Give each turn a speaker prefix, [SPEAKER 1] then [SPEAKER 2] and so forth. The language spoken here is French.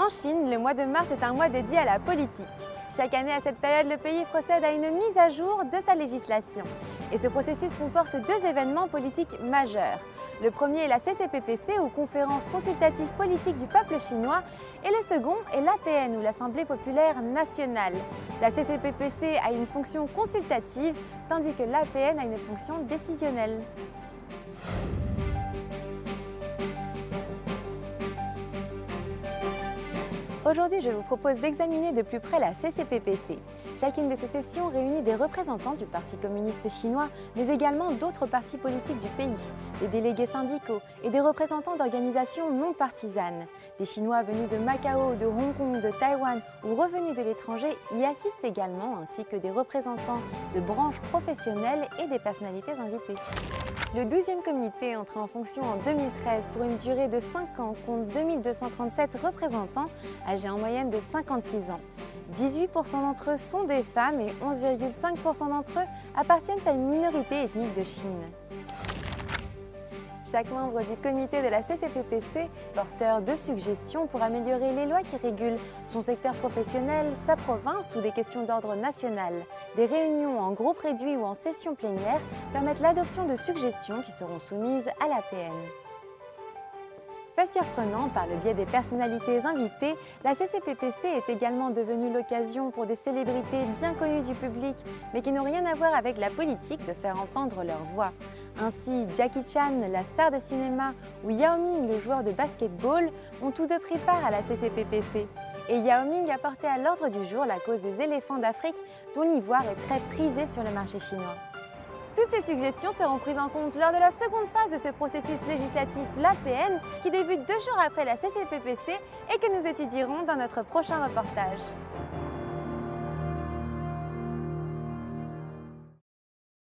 [SPEAKER 1] En Chine, le mois de mars est un mois dédié à la politique. Chaque année à cette période, le pays procède à une mise à jour de sa législation. Et ce processus comporte deux événements politiques majeurs. Le premier est la CCPPC, ou Conférence consultative politique du peuple chinois, et le second est l'APN, ou l'Assemblée populaire nationale. La CCPPC a une fonction consultative, tandis que l'APN a une fonction décisionnelle. Aujourd'hui, je vous propose d'examiner de plus près la CCPPC. Chacune de ces sessions réunit des représentants du Parti communiste chinois, mais également d'autres partis politiques du pays, des délégués syndicaux et des représentants d'organisations non partisanes. Des Chinois venus de Macao, de Hong Kong, de Taïwan ou revenus de l'étranger y assistent également, ainsi que des représentants de branches professionnelles et des personnalités invitées. Le 12e comité, entré en fonction en 2013 pour une durée de 5 ans, compte 2237 représentants âgés en moyenne de 56 ans. 18% d'entre eux sont des femmes et 11,5% d'entre eux appartiennent à une minorité ethnique de Chine. Chaque membre du comité de la CCPPC, porteur de suggestions pour améliorer les lois qui régulent son secteur professionnel, sa province ou des questions d'ordre national. Des réunions en groupe réduit ou en session plénière permettent l'adoption de suggestions qui seront soumises à l'APN. Fait surprenant, par le biais des personnalités invitées, la CCPPC est également devenue l'occasion pour des célébrités bien connues du public, mais qui n'ont rien à voir avec la politique, de faire entendre leur voix. Ainsi, Jackie Chan, la star de cinéma, ou Yao Ming, le joueur de basketball, ont tous deux pris part à la CCPPC. Et Yao Ming a porté à l'ordre du jour la cause des éléphants d'Afrique, dont l'ivoire est très prisé sur le marché chinois. Toutes ces suggestions seront prises en compte lors de la seconde phase de ce processus législatif, l'APN, qui débute 2 jours après la CCPPC et que nous étudierons dans notre prochain reportage.